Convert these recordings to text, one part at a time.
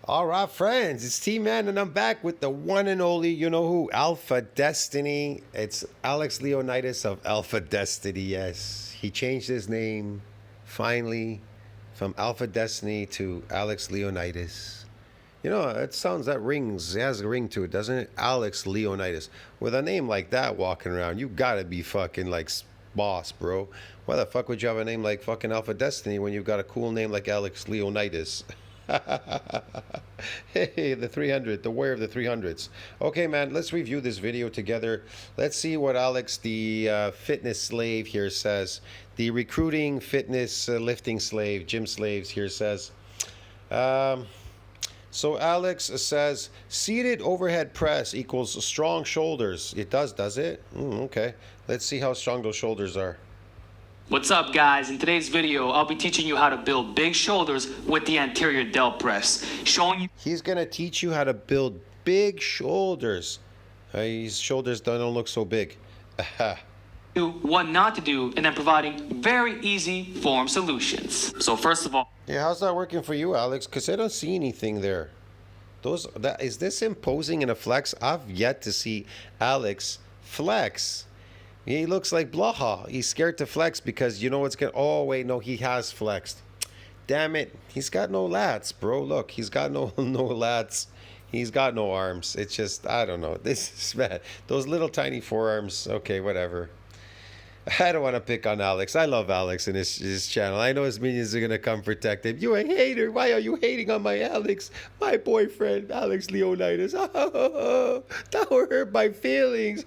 All right, friends, it's T-Man, and I'm back with the one and only, you know who, Alpha Destiny. It's AlexLeonidas of Alpha Destiny, yes. He changed his name, finally, from Alpha Destiny to AlexLeonidas. You know, it has a ring to it, doesn't it? AlexLeonidas. With a name like that walking around, you gotta be fucking like boss, bro. Why the fuck would you have a name like fucking Alpha Destiny when you've got a cool name like AlexLeonidas? Hey, the 300, the warrior of the 300s. Okay, man, let's review this video together. Let's see what Alex, the fitness slave here says. The recruiting, fitness, lifting slave, gym slaves here says. So Alex says, seated overhead press equals strong shoulders. It does it? Okay. Let's see how strong those shoulders are. What's up, guys? In today's video, I'll be teaching you how to build big shoulders with the anterior delt press. Showing you... He's going to teach you how to build big shoulders. His shoulders don't look so big. what not to do, and then providing very easy form solutions. So first of all... Yeah, how's that working for you, Alex? Because I don't see anything there. Is this him posing in a flex? I've yet to see Alex flex. He looks like Blaha. He's scared to flex because you know what's going to... Oh, wait, no, he has flexed. Damn it. He's got no lats, bro. Look, he's got no lats. He's got no arms. It's just, I don't know. This is bad. Those little tiny forearms. Okay, whatever. I don't want to pick on Alex. I love Alex and his channel. I know his minions are going to come protect him. You a hater. Why are you hating on my Alex? My boyfriend, AlexLeonidas. That will hurt my feelings.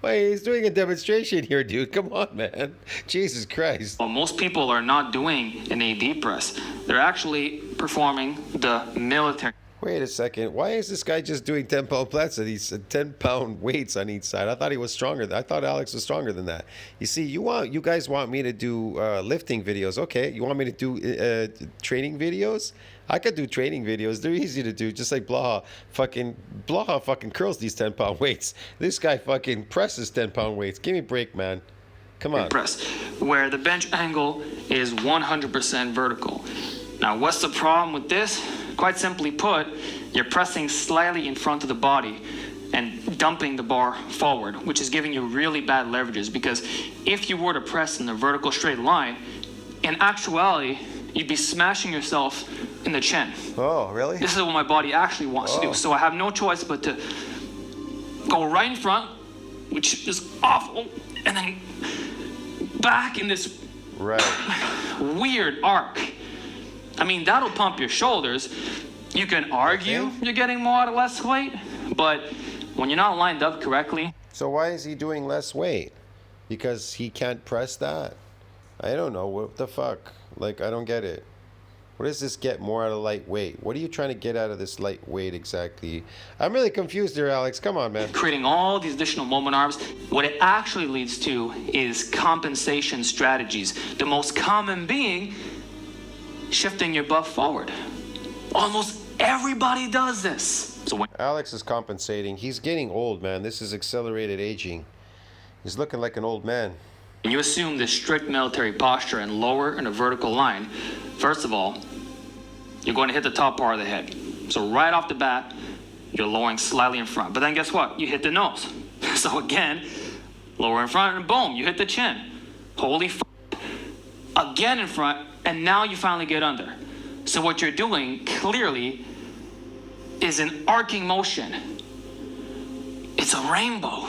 Why, he's doing a demonstration here, dude. Come on, man. Jesus Christ. Well, most people are not doing an AD press. They're actually performing the military... Wait a second. Why is this guy just doing 10-pound plates and he's 10-pound weights on each side? I thought he was stronger. I thought Alex was stronger than that. You see, you guys want me to do lifting videos. Okay, you want me to do training videos? I could do training videos. They're easy to do, just like Blaha. Blaha fucking curls these 10-pound weights. This guy fucking presses 10-pound weights. Give me a break, man. Come on. Press, where the bench angle is 100% vertical. Now, what's the problem with this? Quite simply put, you're pressing slightly in front of the body and dumping the bar forward, which is giving you really bad leverages, because if you were to press in the vertical straight line, in actuality, you'd be smashing yourself in the chin. Oh, really? This is what my body actually wants to do. So I have no choice but to go right in front, which is awful, and then back in this weird arc. I mean, that'll pump your shoulders. You can argue you're getting more out of less weight, but when you're not lined up correctly... So why is he doing less weight? Because he can't press that? I don't know. What the fuck? Like, I don't get it. What does this get more out of lightweight? What are you trying to get out of this lightweight exactly? I'm really confused here, Alex. Come on, man. Creating all these additional moment arms. What it actually leads to is compensation strategies. The most common being... shifting your butt forward. Almost everybody does this. So when Alex is compensating. He's getting old, man. This is accelerated aging. He's looking like an old man. you assume this strict military posture and lower in a vertical line, first of all, you're going to hit the top part of the head. So right off the bat, you're lowering slightly in front. But then guess what? You hit the nose. So again, lower in front and boom, you hit the chin. Holy f***. Again in front, and now you finally get under. So what you're doing, clearly, is an arcing motion. It's a rainbow.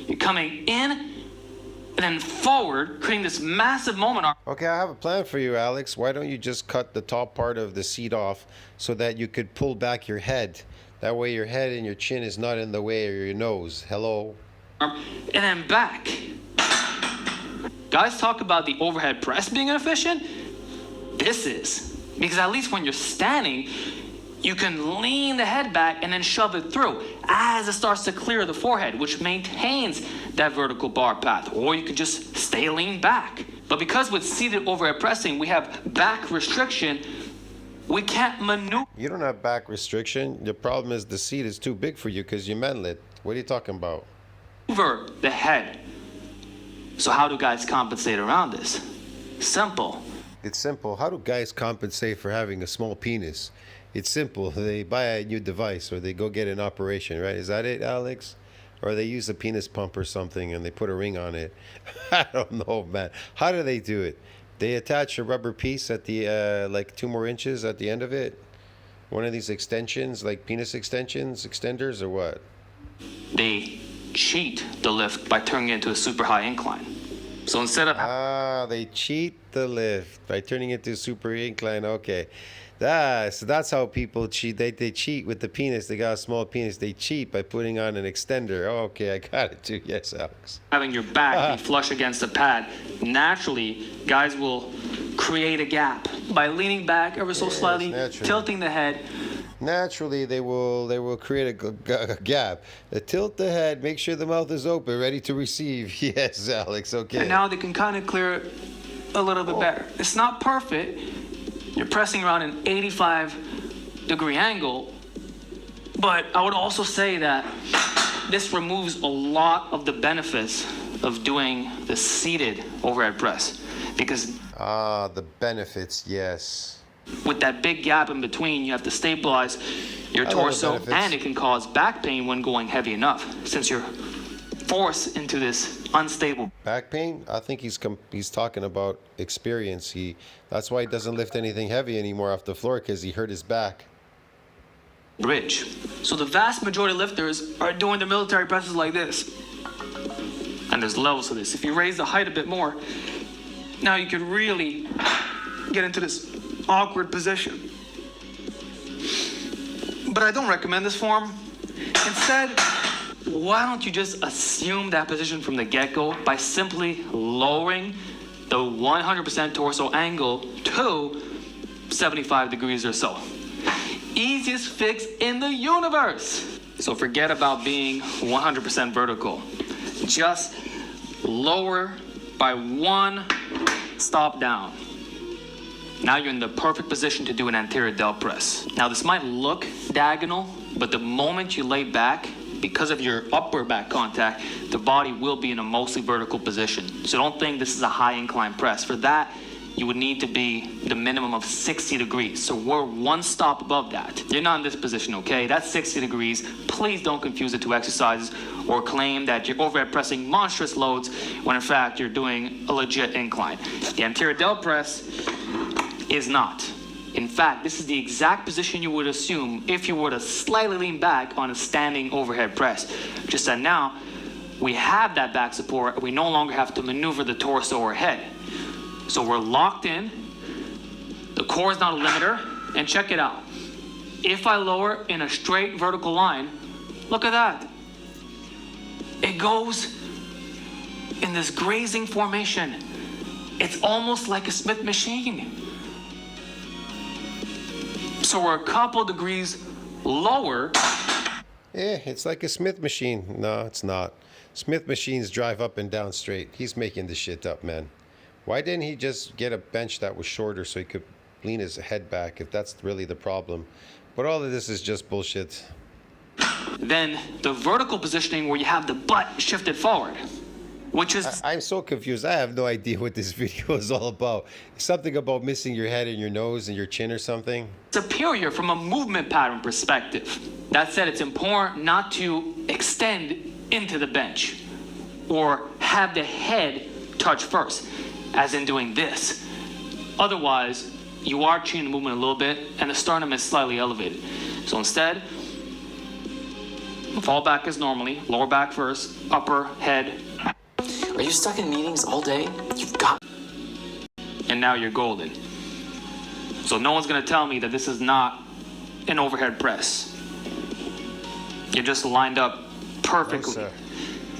You're coming in and then forward, creating this massive moment arc. Okay, I have a plan for you, Alex. Why don't you just cut the top part of the seat off so that you could pull back your head? That way your head and your chin is not in the way of your nose. Hello? And then back. Guys talk about the overhead press being inefficient. This is. Because at least when you're standing, you can lean the head back and then shove it through as it starts to clear the forehead, which maintains that vertical bar path. Or you can just stay leaned back. But because with seated overhead pressing, we have back restriction, we can't maneuver. You don't have back restriction. The problem is the seat is too big for you because you're manlet. What are you talking about? The head. So how do guys compensate around this? Simple. It's simple. How do guys compensate for having a small penis? It's simple. They buy a new device or they go get an operation, right? Is that it, Alex? Or they use a penis pump or something and they put a ring on it. I don't know, man. How do they do it? They attach a rubber piece at the like 2 more inches at the end of it. One of these extensions, like penis extensions, extenders, or what? They cheat the lift by turning it into a super high incline. So instead of They cheat the lift by turning it to super incline. Okay. That's how people cheat. They cheat with the penis. They got a small penis. They cheat by putting on an extender. Okay, I got it too. Yes, Alex. having your back be flush against the pad, naturally, guys will create a gap by leaning back ever so slightly, naturally. tilting the head. Naturally, they will create a gap. Tilt the head. Make sure the mouth is open, ready to receive. Yes, Alex. Okay. And now they can kind of clear it a little bit better. It's not perfect. You're pressing around an 85-degree angle, but I would also say that this removes a lot of the benefits of doing the seated overhead press, because the benefits, yes. with that big gap in between, you have to stabilize your I love the torso, benefits. and it can cause back pain when going heavy enough, since you're forced into this unstable Back pain? I think he's talking about experience. That's why he doesn't lift anything heavy anymore off the floor, because he hurt his back. bridge. So the vast majority of lifters are doing their military presses like this. And there's levels to this. If you raise the height a bit more, now you could really get into this awkward position. But I don't recommend this form. Instead, why don't you just assume that position from the get-go by simply lowering the 100% torso angle to 75 degrees or so. Easiest fix in the universe. So forget about being 100% vertical. Just lower by one stop down. Now you're in the perfect position to do an anterior delt press. Now this might look diagonal, but the moment you lay back, because of your upper back contact, the body will be in a mostly vertical position. So don't think this is a high incline press. For that, you would need to be the minimum of 60 degrees. So we're one stop above that. You're not in this position, okay? That's 60 degrees. Please don't confuse the two exercises or claim that you're overhead pressing monstrous loads when in fact you're doing a legit incline. The anterior delt press is not. In fact, this is the exact position you would assume if you were to slightly lean back on a standing overhead press. Just that now, we have that back support, we no longer have to maneuver the torso or head. So we're locked in, the core is not a limiter, and check it out. If I lower in a straight vertical line, look at that. It goes in this grazing formation. It's almost like a Smith machine. So we're a couple degrees lower. Yeah, it's like a Smith machine. No, it's not. Smith machines drive up and down straight. He's making this shit up, man. Why didn't he just get a bench that was shorter so he could lean his head back if that's really the problem? But all of this is just bullshit. Then the vertical positioning where you have the butt shifted forward, which is I'm so confused. I have no idea what this video is all about. Something about missing your head and your nose and your chin or something. superior from a movement pattern perspective. That said, it's important not to extend into the bench or have the head touch first, as in doing this. Otherwise, you are changing the movement a little bit and the sternum is slightly elevated. So instead, fall back as normally, lower back first, upper, head. Are you stuck in meetings all day? You've got... And now you're golden. So no one's gonna tell me that this is not an overhead press. You're just lined up perfectly. No, sir.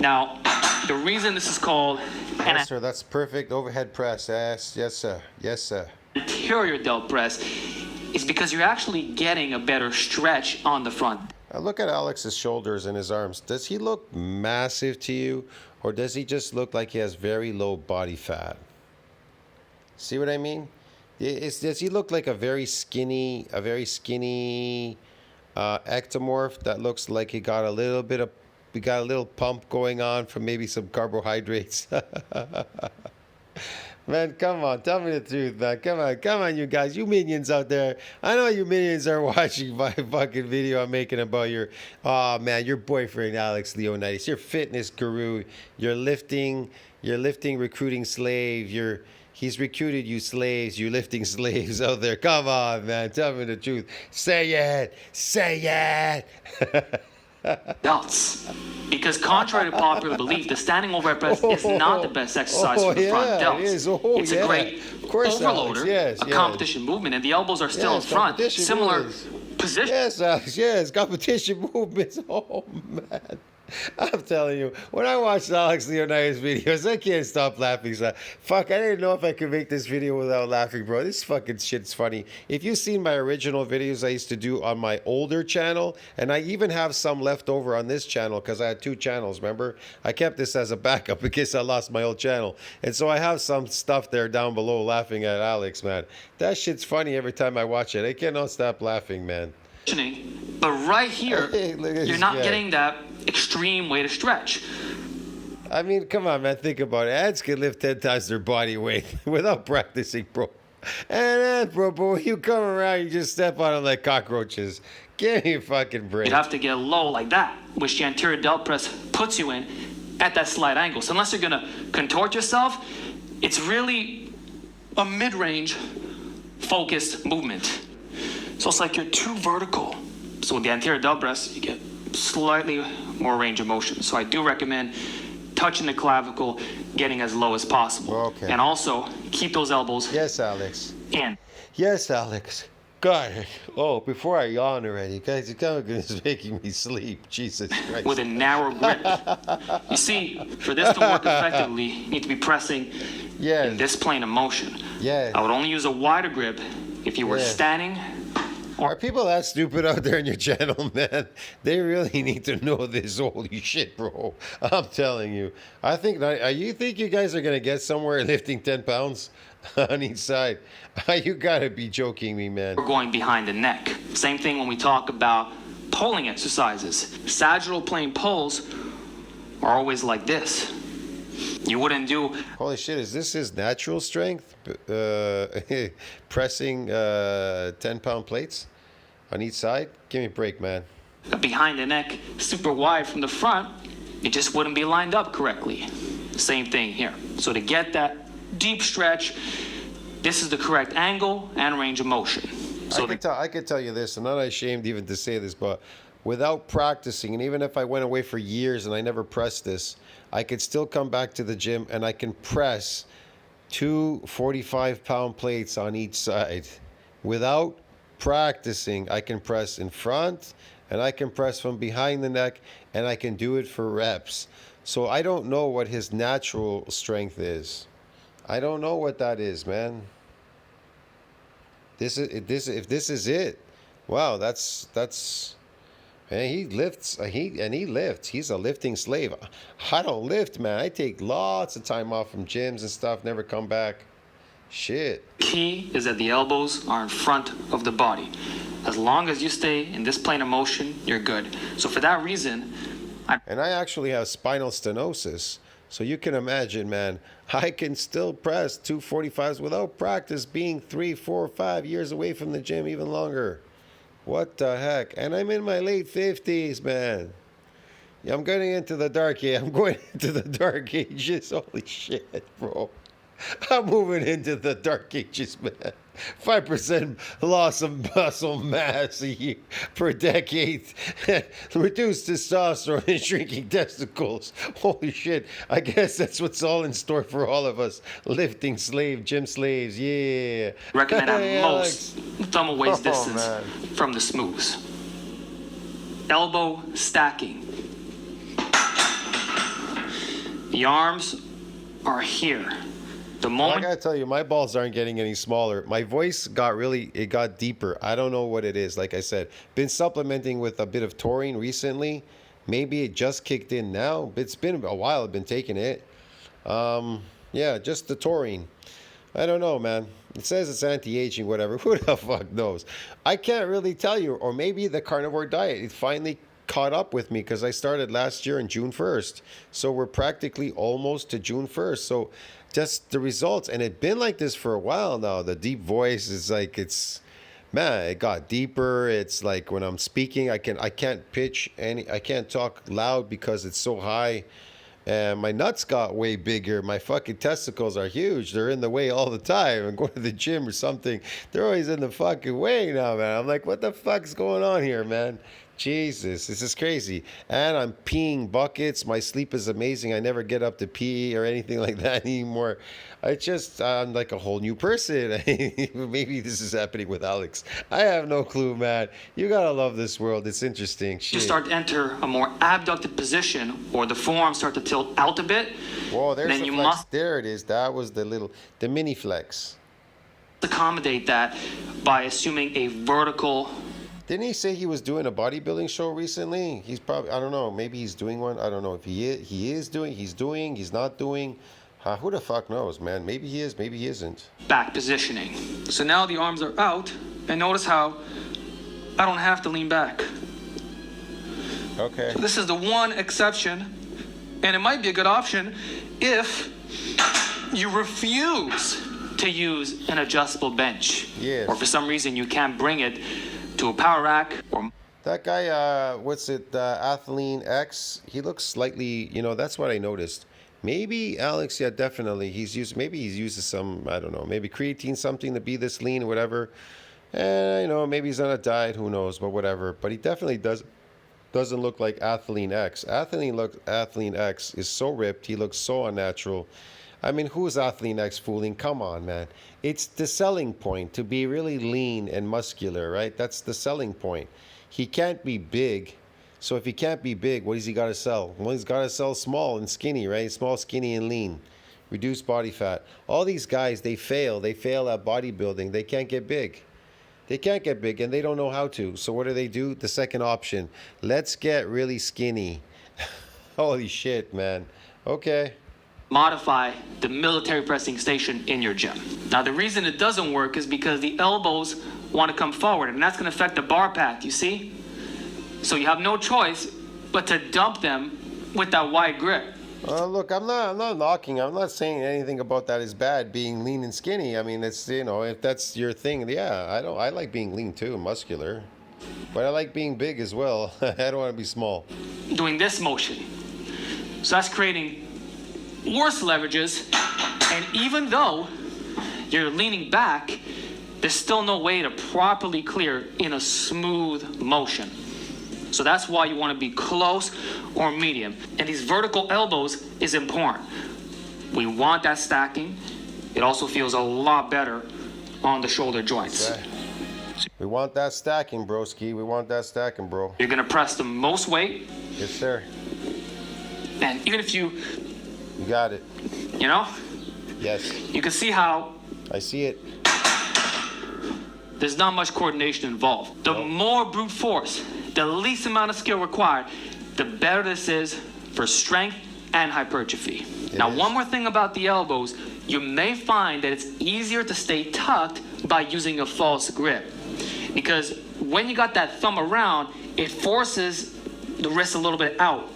Now, the reason this is called an Yes, sir. That's perfect overhead press. Yes, sir. Yes, sir. anterior delt press is because you're actually getting a better stretch on the front. Now look at Alex's shoulders and his arms. Does he look massive to you, or does he just look like he has very low body fat? See what I mean? Does he look like a very skinny ectomorph that looks like he got a little pump going on from maybe some carbohydrates? Man, come on, tell me the truth, man. Come on, you guys, you minions out there. I know you minions are watching my fucking video I'm making about oh man, your boyfriend AlexLeonidas, your fitness guru, your lifting recruiting slave, he's recruited you slaves, you lifting slaves out there. Come on, man, tell me the truth. Say it. delts. Because contrary to popular belief, the standing overhead press is not the best exercise for the front delts. It is. It's a great overloader, Alex. a competition movement, and the elbows are still in front. Similar position. Yes, Alex, yes, competition movements. Oh, man. I'm telling you, when I watch AlexLeonidas videos, I can't stop laughing. So, fuck, I didn't know if I could make this video without laughing, bro. This fucking shit's funny. If you've seen my original videos I used to do on my older channel, and I even have some left over on this channel because I had 2 channels, remember? I kept this as a backup in case I lost my old channel. And so I have some stuff there down below laughing at Alex, man. That shit's funny every time I watch it. I cannot stop laughing, man. But right here, you're not getting that extreme way to stretch. I mean, come on, man. Think about it. Ants can lift 10 times their body weight without practicing, bro. And then, bro, you come around, you just step on them like cockroaches. Give me a fucking break. You'd have to get low like that, which the anterior delt press puts you in at that slight angle. So unless you're going to contort yourself, it's really a mid-range focused movement. So it's like you're too vertical. So with the anterior delt press, you get slightly more range of motion. So I do recommend touching the clavicle, getting as low as possible. Okay. And also keep those elbows Yes, Alex. in. Yes, Alex. God. Oh, before I yawn already, guys, it's making me sleep. Jesus Christ. With a narrow grip. You see, for this to work effectively, you need to be pressing in this plane of motion. Yes. I would only use a wider grip if you were standing. Are people that stupid out there in your channel, man? They really need to know this. Holy shit, bro. I'm telling you. You think you guys are going to get somewhere lifting 10 pounds on each side? You got to be joking me, man. We're going behind the neck. Same thing when we talk about pulling exercises. Sagittal plane pulls are always like this. You wouldn't do... Holy shit, is this his natural strength? Pressing 10-pound plates on each side? Give me a break, man. behind the neck super wide from the front, it just wouldn't be lined up correctly. Same thing here. So to get that deep stretch, this is the correct angle and range of motion. So I could tell you this, I'm not ashamed even to say this, but without practicing, and even if I went away for years and I never pressed this, I could still come back to the gym and I can press two 45-pound plates on each side. Without practicing, I can press in front and I can press from behind the neck, and I can do it for reps. So I don't know what his natural strength is. I don't know what that is, man. If this is it, wow, that's man, he lifts. He lifts. He's a lifting slave. I don't lift, man. I take lots of time off from gyms and stuff. Never come back. Shit. Key is that the elbows are in front of the body. As long as you stay in this plane of motion, you're good. So for that reason, I actually have spinal stenosis. So you can imagine, man, I can still press 245s without practice, being 3, 4, 5 years away from the gym, even longer. What the heck? And I'm in my late 50s, man. Yeah, I'm getting into the dark age. I'm going into the dark ages. Holy shit, bro. I'm moving into the dark ages, man. 5% loss of muscle mass a year per decade. Reduced testosterone and shrinking testicles. Holy shit. I guess that's what's all in store for all of us. Lifting slave, gym slaves. Yeah. recommend at most thumb waist distance man. from the smooths. Elbow stacking. The arms are here. The moment I gotta tell you, my balls aren't getting any smaller. My voice it got deeper. I don't know what it is. Like I said, been supplementing with a bit of taurine recently. Maybe it just kicked in now. It's been a while I've been taking it. Yeah, just the taurine. I don't know, man. It says it's anti-aging, whatever. Who the fuck knows? I can't really tell you. Or maybe the carnivore diet, it finally caught up with me because I started last year on June 1st. So we're practically almost to June 1st. So just the results, and it's been like this for a while now. The deep voice is like, it's, man, it got deeper. It's like when I'm speaking, I can't pitch I can't talk loud because it's so high. And my nuts got way bigger. My fucking testicles are huge. They're in the way all the time. I'm going to the gym or something. They're always in the fucking way now, man. I'm like, what the fuck's going on here, man? Jesus, this is crazy. And I'm peeing buckets. My sleep is amazing. I never get up to pee or anything like that anymore. I'm like a whole new person. Maybe this is happening with Alex. I have no clue, man. You gotta love this world. It's interesting. Shit. You start to enter a more abducted position, or the forearms start to tilt out a bit. Whoa, there's then the you flex. must There it is. That was the mini flex. accommodate that by assuming a vertical. Didn't he say he was doing a bodybuilding show recently? He's probably, I don't know, maybe he's doing one. I don't know if he's not doing. Who the fuck knows, man? Maybe he is, maybe he isn't. Back positioning. So now the arms are out, and notice how I don't have to lean back. Okay. So this is the one exception, and it might be a good option if you refuse to use an adjustable bench. Yes. Or for some reason you can't bring it to a power rack or... That guy, what's it, AlexLeonidas, he looks slightly, that's what I noticed. Maybe Alex, yeah, definitely. Maybe he's using some, I don't know, maybe creatine, something to be this lean or whatever. And, maybe he's on a diet, who knows, but whatever. But he definitely doesn't look like AlexLeonidas. AlexLeonidas is so ripped. He looks so unnatural. I mean, who is AlexLeonidas fooling? Come on, man. It's the selling point to be really lean and muscular, right? That's the selling point. He can't be big. So if he can't be big, what does he got to sell? Well, he's got to sell small and skinny, right? Small, skinny, and lean. Reduce body fat. All these guys, they fail. They fail at bodybuilding. They can't get big. They can't get big, and they don't know how to. So what do? The second option. Let's get really skinny. Holy shit, man. Okay. modify the military pressing station in your gym. Now, the reason it doesn't work is because the elbows want to come forward, and that's going to affect the bar path, you see? So you have no choice but to dump them with that wide grip. Look, I'm not knocking. I'm not saying anything about that is bad, being lean and skinny. I mean, it's, if that's your thing, yeah, I like being lean too, muscular. But I like being big as well. I don't want to be small. Doing this motion. So that's creating worse leverages, and even though you're leaning back, there's still no way to properly clear in a smooth motion. So that's why you want to be close or medium. And these vertical elbows is important. We want that stacking. It also feels a lot better on the shoulder joints. Okay. We want that stacking, broski. We want that stacking, bro. You're going to press the most weight. Yes, sir. And even if you got it. Yes. Yes. You can see how I see it. there's not much coordination involved. The more brute force, the least amount of skill required, the better this is for strength and hypertrophy. Now, one more thing about the elbows, you may find that it's easier to stay tucked by using a false grip. Because when you got that thumb around, it forces the wrist a little bit out.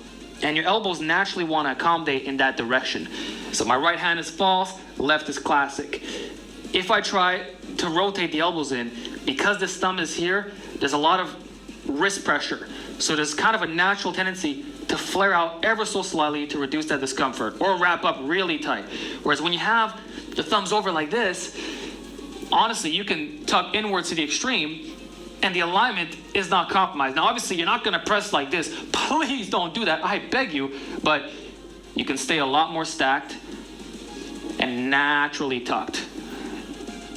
And your elbows naturally want to accommodate in that direction. So my right hand is false, left is classic. If I try to rotate the elbows in, because this thumb is here, there's a lot of wrist pressure. So there's kind of a natural tendency to flare out ever so slightly to reduce that discomfort, or wrap up really tight. Whereas when you have the thumbs over like this, honestly, you can tuck inwards to the extreme, and the alignment is not compromised. Now, obviously, you're not going to press like this. Please don't do that. I beg you. But you can stay a lot more stacked and naturally tucked.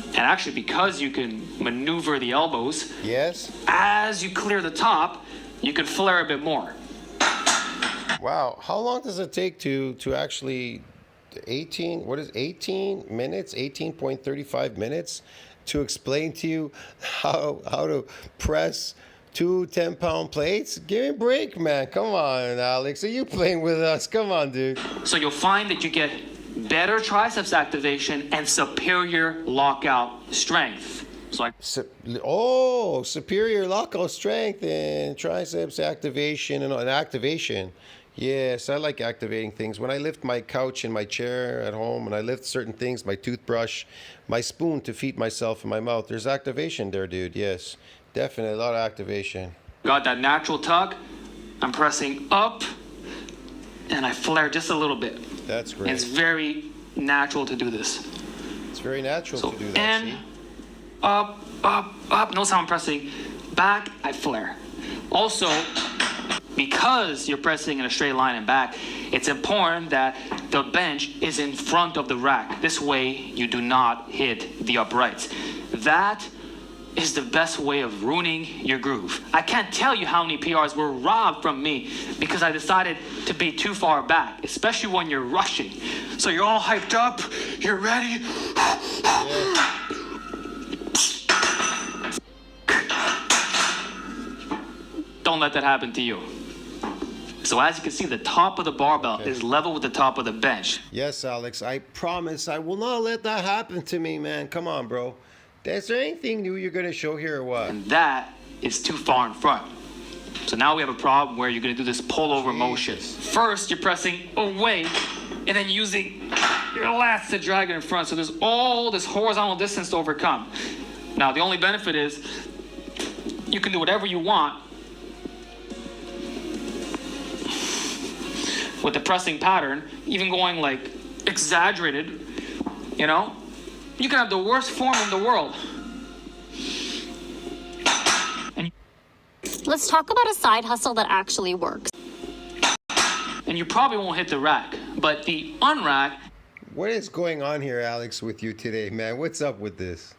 And actually, because you can maneuver the elbows, yes, as you clear the top, you can flare a bit more. Wow. How long does it take to actually 18 minutes, 18.35 minutes to explain to you how to press two 10-pound plates? Give me a break, man. Come on, Alex. Are you playing with us? Come on, dude. So you'll find that you get better triceps activation and superior lockout strength. So I Superior lockout strength and triceps activation and activation. Yes, I like activating things. When I lift my couch and my chair at home, and I lift certain things, my toothbrush, my spoon to feed myself in my mouth, there's activation there, dude. Yes, definitely a lot of activation. got that natural tug. I'm pressing up and I flare just a little bit. That's great. And it's very natural to do this. It's very natural So to do that. in, See? up, up, up. Notice how I'm pressing back, I flare. Also, because you're pressing in a straight line and back, it's important that the bench is in front of the rack. This way, you do not hit the uprights. That is the best way of ruining your groove. I can't tell you how many PRs were robbed from me because I decided to be too far back, especially when you're rushing. So you're all hyped up, you're ready. Yeah. Don't let that happen to you. So as you can see, the top of the barbell is level with the top of the bench. Yes, Alex, I promise I will not let that happen to me, man. Come on, bro. Is there anything new you're going to show here or what? And that is too far in front. So now we have a problem where you're going to do this pullover motion. First, you're pressing away and then using your lats to drag it in front. So there's all this horizontal distance to overcome. Now, the only benefit is you can do whatever you want with the pressing pattern, even going like exaggerated, you know? You can have the worst form in the world. Let's talk about a side hustle that actually works. And you probably won't hit the rack, but the unrack What is going on here, Alex, with you today, man? What's up with this?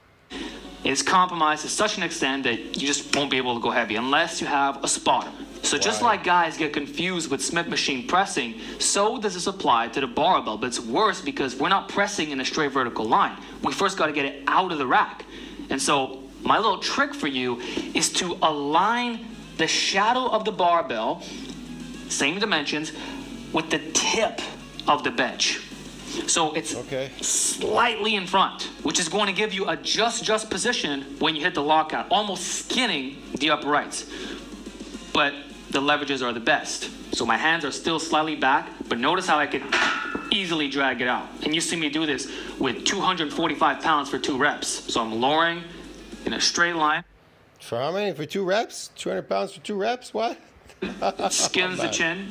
is compromised to such an extent that you just won't be able to go heavy unless you have a spotter. So just Why? like guys get confused with Smith machine pressing, so does this apply to the barbell, but it's worse because we're not pressing in a straight vertical line. We first got to get it out of the rack. And so my little trick for you is to align the shadow of the barbell, same dimensions, with the tip of the bench. So it's slightly in front, which is going to give you a just position when you hit the lockout, almost skinning the uprights. But the leverages are the best. So my hands are still slightly back, but notice how I can easily drag it out. And you see me do this with 245 pounds for 2 reps. So I'm lowering in a straight line. For how many? For 2 reps? 200 pounds for 2 reps? What? Skins the chin.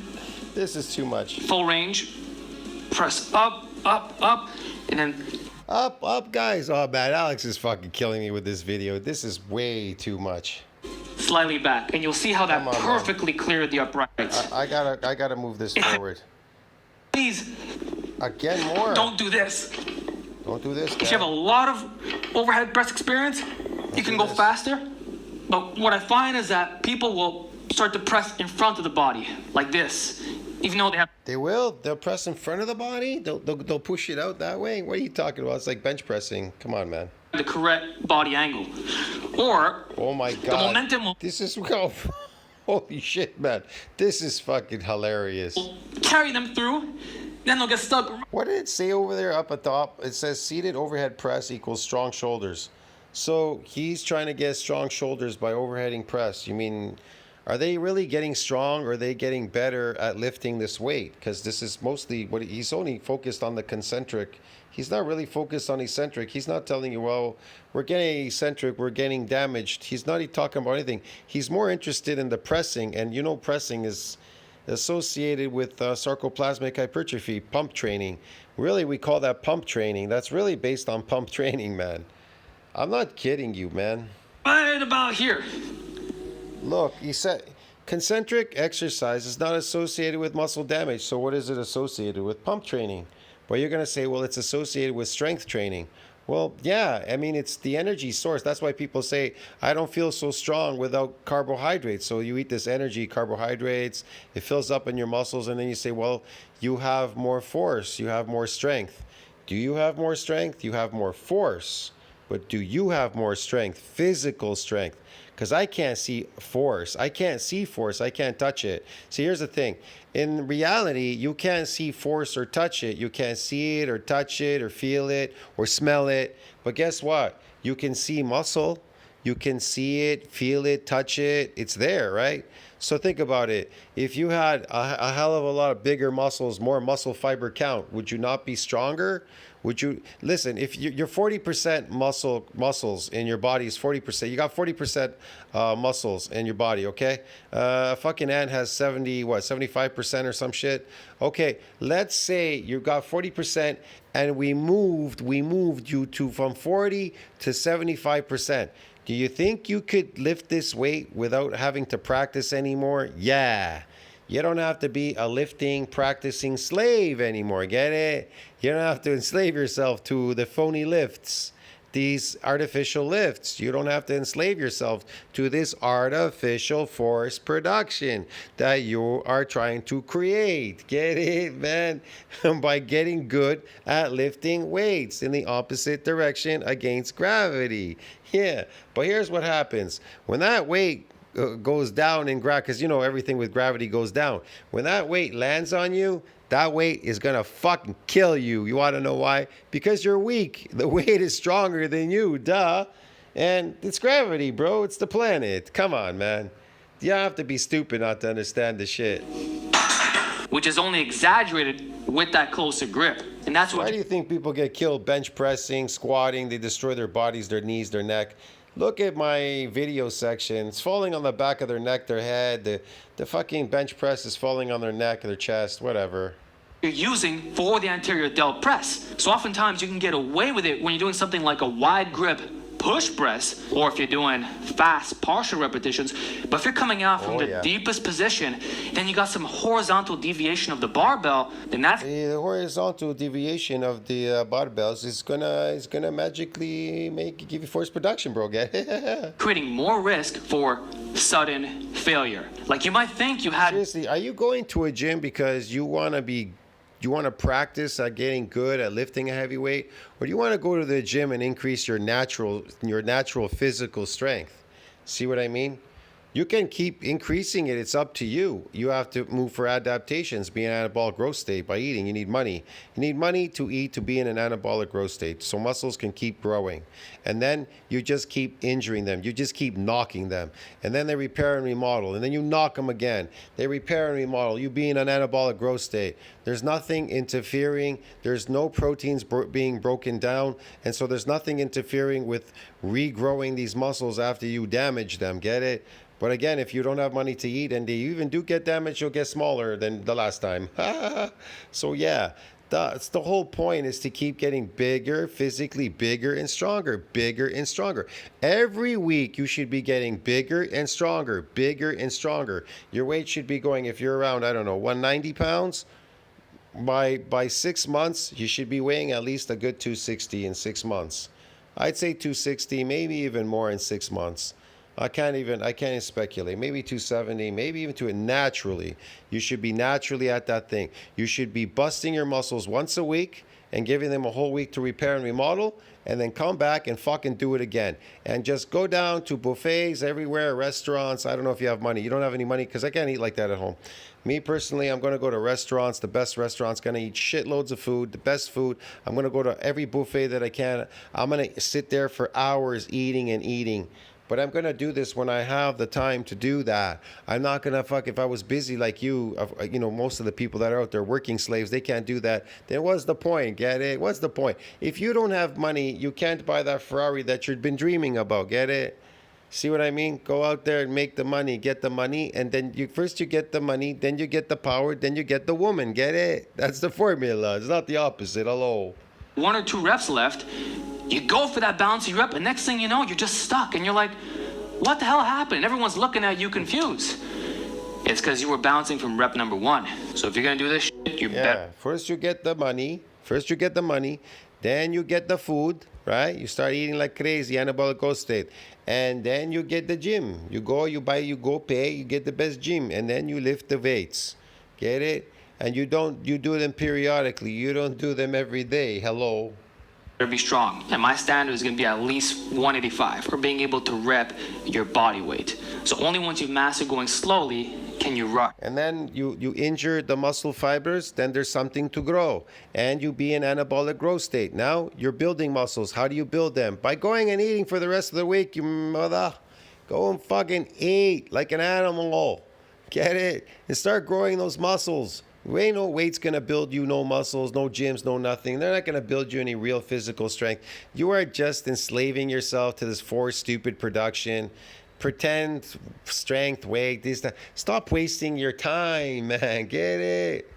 This is too much. Full range. Press up, and then Up, guys. Oh, man, Alex is fucking killing me with this video. This is way too much. slightly back. And you'll see how that perfectly cleared the uprights. I gotta move this forward. Please. Again, more. Don't do this. Don't do this, If you have a lot of overhead press experience, you can go faster. But what I find is that people will start to press in front of the body, like this, even though they have... They will? They'll press in front of the body? They'll push it out that way? What are you talking about? It's like bench pressing. Come on, man. the correct body angle. Or... Oh, my God. The momentum will... This is... Holy shit, man. This is fucking hilarious. Carry them through, then they'll get stuck. What did it say over there up at top? It says seated overhead press equals strong shoulders. So he's trying to get strong shoulders by overheading press. You mean, are they really getting strong, or are they getting better at lifting this weight? Because this is mostly what he's only focused on, the concentric. He's not really focused on eccentric. He's not telling you, well, we're getting eccentric, we're getting damaged. He's not talking about anything. He's more interested in the pressing, and you know pressing is associated with sarcoplasmic hypertrophy, pump training. Really, we call that pump training. That's really based on pump training, man. I'm not kidding you, man. Right about here. Look, he said concentric exercise is not associated with muscle damage. So what is it associated with? Pump training. But you're going to say, well, it's associated with strength training. Well, yeah, I mean, it's the energy source. That's why people say, I don't feel so strong without carbohydrates. So you eat this energy, carbohydrates, it fills up in your muscles, and then you say, well, you have more force, you have more strength. Do you have more strength? You have more force. But do you have more strength, physical strength? Because I can't see force. I can't see force. I can't touch it. See, here's the thing. In reality, you can't see force or touch it. You can't see it or touch it or feel it or smell it. But guess what? You can see muscle. You can see it, feel it, touch it. It's there, right? So think about it. If you had a hell of a lot of bigger muscles, more muscle fiber count, would you not be stronger? Would you listen? If you're 40% muscles in your body is 40%. You got 40% muscles in your body. Okay, a fucking ant has 75% or some shit. Okay, let's say you got 40%, and we moved you to from 40 to 75%. Do you think you could lift this weight without having to practice anymore? Yeah. You don't have to be a lifting, practicing slave anymore. Get it? You don't have to enslave yourself to the phony lifts, these artificial lifts. You don't have to enslave yourself to this artificial force production that you are trying to create. Get it, man? By getting good at lifting weights in the opposite direction against gravity. Yeah, but here's what happens. When that weight goes down in gravity, because you know everything with gravity goes down. When that weight lands on you, that weight is going to fucking kill you. You want to know why? Because you're weak. The weight is stronger than you, duh. And it's gravity, bro. It's the planet. Come on, man. You don't have to be stupid not to understand the shit. Which is only exaggerated with that closer grip. And that's what. Why do you think people get killed bench pressing, squatting? They destroy their bodies, their knees, their neck. Look at my video section. It's falling on the back of their neck, their head. The fucking bench press is falling on their neck, their chest, whatever. You're using for the anterior delt press. So oftentimes you can get away with it when you're doing something like a wide grip push press, or if you're doing fast partial repetitions. But if you're coming out from the deepest position, then you got some horizontal deviation of the barbell, then that's the horizontal deviation of the barbells is gonna magically give you force production, bro. creating more risk for sudden failure. Like you might think you had. Seriously, are you going to a gym because you want to practice at getting good at lifting a heavy weight, or do you want to go to the gym and increase your natural physical strength? See what I mean? You can keep increasing it. It's up to you. You have to move for adaptations, be in an anabolic growth state by eating. You need money. You need money to eat to be in an anabolic growth state so muscles can keep growing. And then you just keep injuring them. You just keep knocking them. And then they repair and remodel. And then you knock them again. They repair and remodel. You be in an anabolic growth state. There's nothing interfering. There's no proteins being broken down. And so there's nothing interfering with regrowing these muscles after you damage them. Get it? But again, if you don't have money to eat and you even do get damaged, you'll get smaller than the last time. So yeah, that's the whole point, is to keep getting bigger, physically bigger and stronger, bigger and stronger. Every week you should be getting bigger and stronger, bigger and stronger. Your weight should be going, if you're around, 190 pounds, by 6 months, you should be weighing at least a good 260 in 6 months. I'd say 260, maybe even more in 6 months. I can't even speculate. Maybe 270, maybe even to it naturally. You should be naturally at that thing. You should be busting your muscles once a week and giving them a whole week to repair and remodel, and then come back and fucking do it again. And just go down to buffets everywhere, restaurants. I don't know if you have money. You don't have any money, because I can't eat like that at home. Me personally, I'm going to go to restaurants, the best restaurants, going to eat shitloads of food, the best food. I'm going to go to every buffet that I can. I'm going to sit there for hours eating and eating. But I'm going to do this when I have the time to do that. I'm not going to if I was busy like you, most of the people that are out there working slaves, they can't do that. Then what's the point? Get it? What's the point? If you don't have money, you can't buy that Ferrari that you've been dreaming about. Get it? See what I mean? Go out there and make the money, get the money, and then first you get the money, then you get the power, then you get the woman. Get it? That's the formula. It's not the opposite. Hello. 1 or 2 reps left. You go for that bouncy rep, and next thing you know, you're just stuck, and you're like, what the hell happened? And everyone's looking at you confused. It's because you were bouncing from rep number 1. So if you're going to do this shit, you bet. First you get the money, then you get the food, right? You start eating like crazy, anabolic growth state. And then you get the gym. You go pay, you get the best gym, and then you lift the weights. Get it? And you do them periodically. You don't do them every day. Hello. Be strong, and my standard is going to be at least 185 for being able to rep your body weight. So only once you've mastered going slowly can you rush? And then you injure the muscle fibers, then there's something to grow. And you be in anabolic growth state. Now you're building muscles. How do you build them? By going and eating for the rest of the week, you mother. Go and fucking eat like an animal. Get it? And start growing those muscles. Ain't no weight's gonna build you no muscles, no gyms, no nothing. They're not gonna build you any real physical strength. You are just enslaving yourself to this forced, stupid production. Pretend strength, weight, this, that. Stop wasting your time, man. Get it?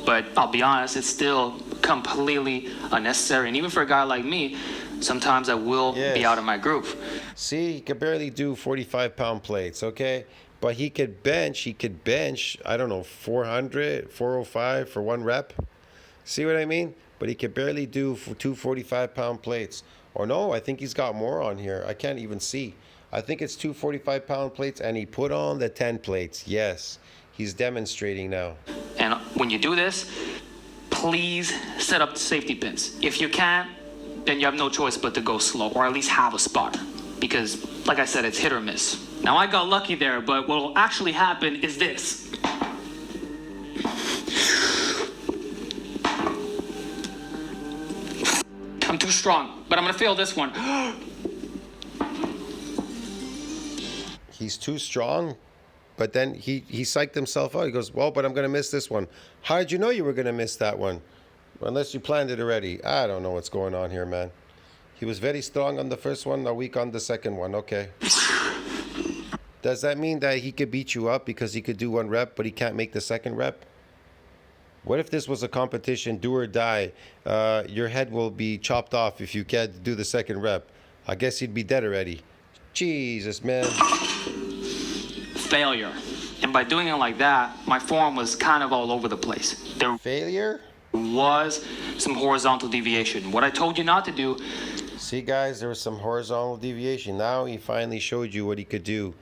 But I'll be honest, it's still completely unnecessary. And even for a guy like me, sometimes I will be out of my groove. See, he could barely do 45-pound plates, okay? But he could bench, I don't know, 400, 405 for one rep. See what I mean? But he could barely do two 45-pound plates. Or no, I think he's got more on here. I can't even see. I think it's two 45-pound plates, and he put on the 10 plates. Yes, he's demonstrating now. And when you do this, please set up the safety pins. If you can't, then you have no choice but to go slow, or at least have a spotter. Because, like I said, it's hit or miss. Now, I got lucky there, but what will actually happen is this. I'm too strong, but I'm gonna fail this one. He's too strong, but then he psyched himself out. He goes, well, but I'm going to miss this one. How did you know you were going to miss that one? Unless you planned it already. I don't know what's going on here, man. He was very strong on the first one, a weak on the second one. Okay. Does that mean that he could beat you up because he could do one rep, but he can't make the second rep? What if this was a competition, do or die? Your head will be chopped off if you can't do the second rep. I guess he'd be dead already. Jesus, man. Failure. And by doing it like that, my form was kind of all over the place. There Failure? was some horizontal deviation. What I told you not to do. See, guys, there was some horizontal deviation. Now he finally showed you what he could do.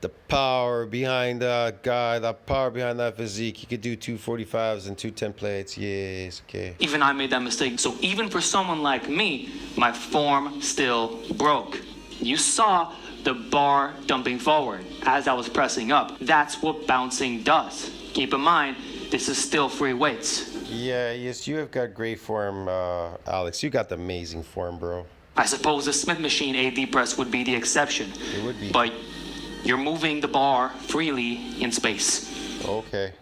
The power behind that guy, the power behind that physique. He could do 245s and 210 plates. Yes, okay. Even I made that mistake. So even for someone like me, my form still broke. You saw the bar dumping forward as I was pressing up. That's what bouncing does. Keep in mind, this is still free weights. Yeah, yes, you have got great form, Alex. You got the amazing form, bro. I suppose the Smith machine AD press would be the exception. It would be. But you're moving the bar freely in space. Okay.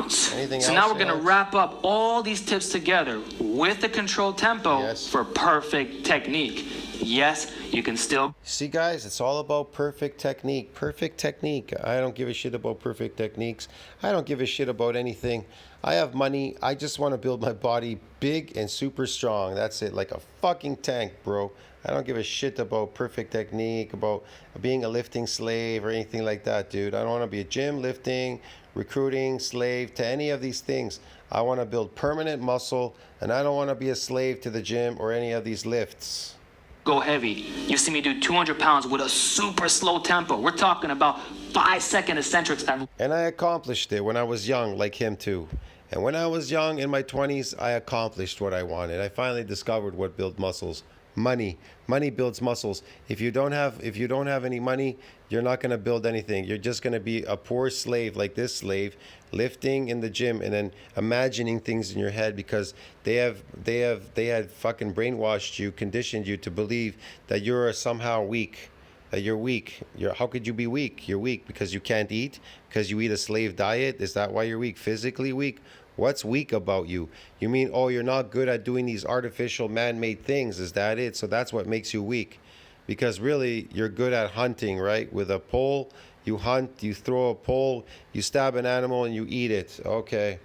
Anything So else, now we're going to Alex? wrap up all these tips together with the controlled tempo Yes. for perfect technique. Yes, you can still. See, guys, it's all about perfect technique. Perfect technique. I don't give a shit about perfect techniques. I don't give a shit about anything. I have money. I just want to build my body big and super strong. That's it. Like a fucking tank, bro. I don't give a shit about perfect technique, about being a lifting slave or anything like that, dude. I don't want to be a gym, lifting, recruiting, slave to any of these things. I want to build permanent muscle, and I don't want to be a slave to the gym or any of these lifts. Go heavy. You see me do 200 pounds with a super slow tempo. We're talking about 5-second eccentrics. And I accomplished it when I was young, like him too. And when I was young in my 20s, I accomplished what I wanted. I finally discovered what built muscles. Money builds muscles. If you don't have any money, you're not going to build anything. You're just going to be a poor slave like this slave, lifting in the gym and then imagining things in your head because they had fucking brainwashed you, conditioned you to believe that you're somehow weak. That you're weak. How could you be weak? You're weak because you can't eat, because you eat a slave diet. Is that why you're weak? Physically weak? What's weak about you? You mean, oh, you're not good at doing these artificial man-made things. Is that it? So that's what makes you weak. Because really, you're good at hunting, right? With a pole, you hunt, you throw a pole, you stab an animal, and you eat it. Okay.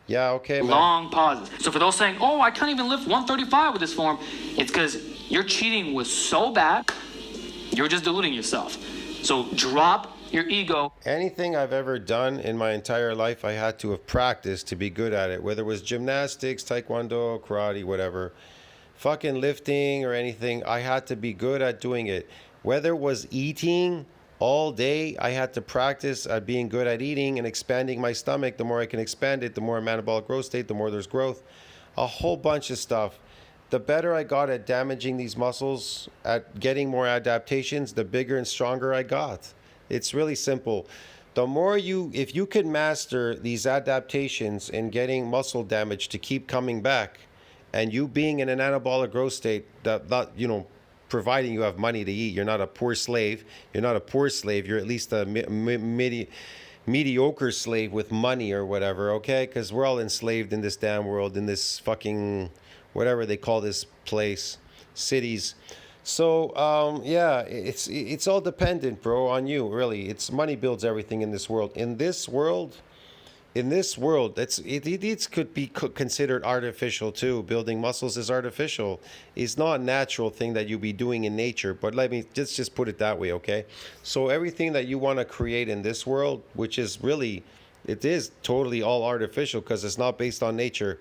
Yeah, okay, man. Long pauses. So for those saying, oh, I can't even lift 135 with this form, it's because your cheating was so bad, you're just deluding yourself. So drop your ego. Anything I've ever done in my entire life, I had to have practiced to be good at it. Whether it was gymnastics, taekwondo, karate, whatever. Fucking lifting or anything, I had to be good at doing it. Whether it was eating all day, I had to practice at being good at eating and expanding my stomach. The more I can expand it, the more metabolic growth state, the more there's growth. A whole bunch of stuff. The better I got at damaging these muscles, at getting more adaptations, the bigger and stronger I got. It's really simple. The more you, if you can master these adaptations and getting muscle damage to keep coming back, and you being in an anabolic growth state, that not, you know, providing you have money to eat, you're not a poor slave. You're not a poor slave. You're at least a mediocre slave with money or whatever. Okay, because we're all enslaved in this damn world, in this fucking whatever they call this place, cities. So yeah, it's all dependent, bro, on you. Really, it's money builds everything in this world. In this world, it could be considered artificial too. Building muscles is artificial. It's not a natural thing that you be doing in nature. But let me just put it that way, okay? So everything that you want to create in this world, which is really, it is totally all artificial because it's not based on nature.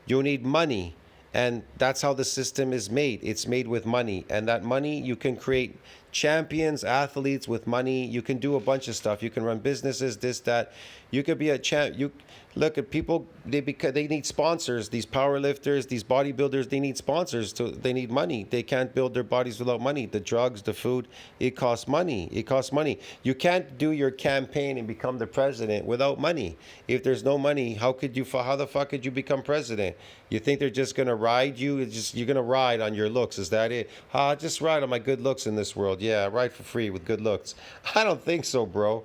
You need money. And that's how the system is made. It's made with money. And that money, you can create champions, athletes with money. You can do a bunch of stuff. You can run businesses, this, that. You could be a champ. You look at people, they need sponsors. These power lifters, these bodybuilders, they need sponsors. They need money. They can't build their bodies without money. The drugs, the food, it costs money. It costs money. You can't do your campaign and become the president without money. If there's no money, how the fuck could you become president? You think they're just gonna ride you? You're gonna ride on your looks. Is that it? Just ride on my good looks in this world. Yeah, ride for free with good looks. I don't think so, bro.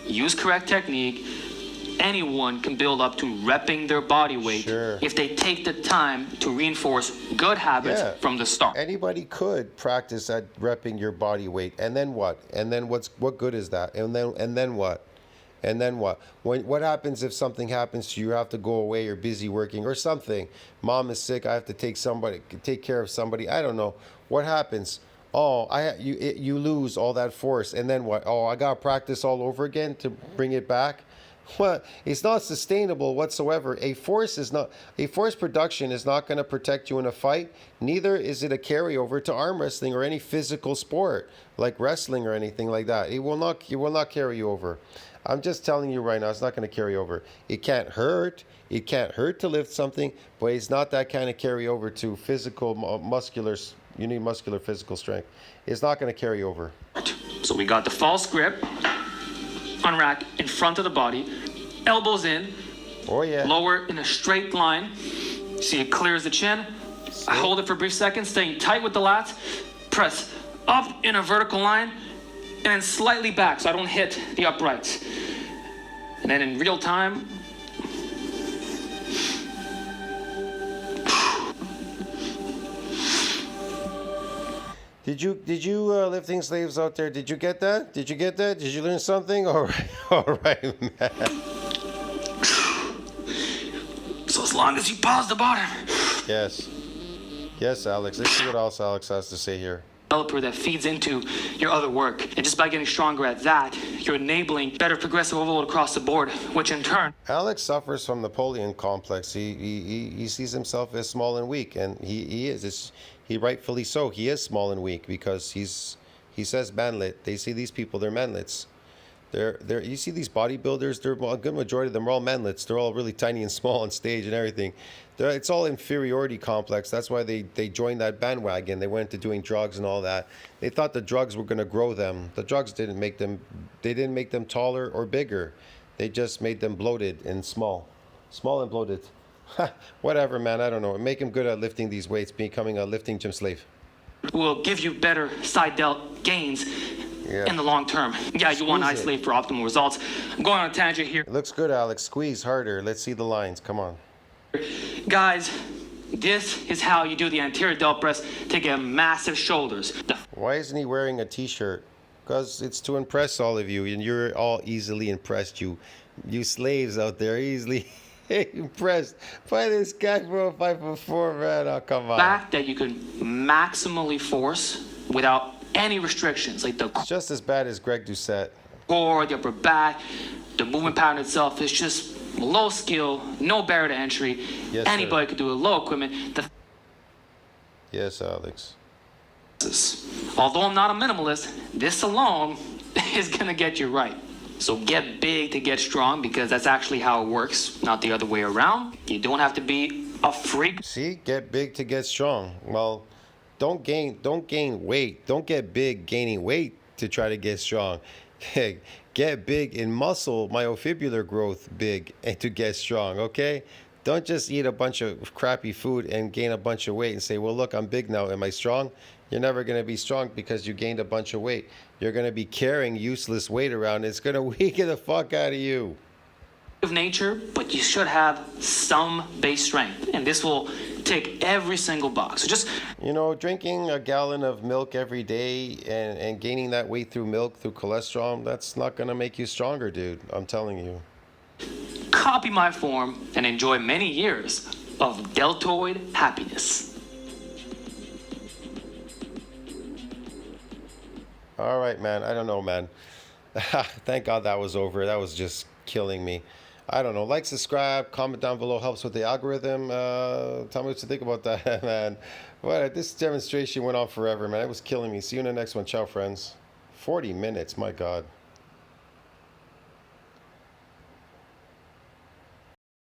Use correct technique. Anyone can build up to repping their body weight if they take the time to reinforce good habits from the start. Anybody could practice at repping your body weight, and then what? And then what good is that? And then what? And then what? What happens if something happens to you? You have to go away. You're busy working or something. Mom is sick. I have to take care of somebody. I don't know. What happens? Oh, you lose all that force, and then what? Oh, I gotta practice all over again to bring it back. Well, it's not sustainable whatsoever. A force production is not going to protect you in a fight. Neither is it a carryover to arm wrestling or any physical sport like wrestling or anything like that. It will not carry you over. I'm just telling you right now, it's not going to carry over. It can't hurt. It can't hurt to lift something, but it's not that kind of carry over to physical, muscular. You need muscular physical strength. It's not going to carry over. So we got the false grip, unrack in front of the body, elbows in, lower in a straight line. See, it clears the chin. I hold it for a brief second, staying tight with the lats. Press up in a vertical line, and then slightly back so I don't hit the uprights. And then in real time, Did you lifting slaves out there? Did you get that? Did you learn something? All right, man. So as long as you pause the bottom. Yes, Alex. Let's see what else Alex has to say here. Developer that feeds into your other work. And just by getting stronger at that, you're enabling better progressive overload across the board, which in turn... Alex suffers from Napoleon complex. He sees himself as small and weak, and he is. He rightfully so. He is small and weak because he says manlet. They see these people, they're manlets. You see these bodybuilders, a good majority of them are all manlets. They're all really tiny and small on stage and everything. It's all inferiority complex. That's why they joined that bandwagon. They went to doing drugs and all that. They thought the drugs were going to grow them. The drugs didn't make them taller or bigger. They just made them bloated and small and bloated. Whatever, man. I don't know. Make him good at lifting these weights, becoming a lifting gym slave. Will give you better side delt gains in the long term. Yeah, you want to isolate for optimal results. I'm going on a tangent here. It looks good, Alex. Squeeze harder. Let's see the lines. Come on. Guys, this is how you do the anterior delt press to get massive shoulders. Why isn't he wearing a t-shirt? Because it's to impress all of you, and you're all easily impressed. You slaves out there easily impressed by this guy for 5'4", man. Oh, come on. The fact that you can maximally force without any restrictions, like it's just as bad as Greg Doucette. Core, the upper back, the movement pattern itself is just low skill, no barrier to entry. Yes, anybody could do it, low equipment. Yes, Alex. Although I'm not a minimalist, this alone is gonna get you right. So get big to get strong, because that's actually how it works, not the other way around. You don't have to be a freak. See, get big to get strong. Well, don't gain weight. Don't get big gaining weight to try to get strong. Get big in muscle, myofibular growth big, and to get strong, okay? Don't just eat a bunch of crappy food and gain a bunch of weight and say, well, look, I'm big now. Am I strong? You're never going to be strong because you gained a bunch of weight. You're going to be carrying useless weight around. It's going to weaken the fuck out of you. Of nature, but you should have some base strength, and this will tick every single box. So just Drinking a gallon of milk every day and gaining that weight through milk, through cholesterol, that's not going to make you stronger, dude. I'm telling you. copy my form and enjoy many years of deltoid happiness. All right, man. I don't know, man. Thank God that was over. That was just killing me. I don't know. Like, subscribe, comment down below. Helps with the algorithm. Tell me what you think about that, man. Well, this demonstration went on forever, man. It was killing me. See you in the next one. Ciao, friends. 40 minutes. My God.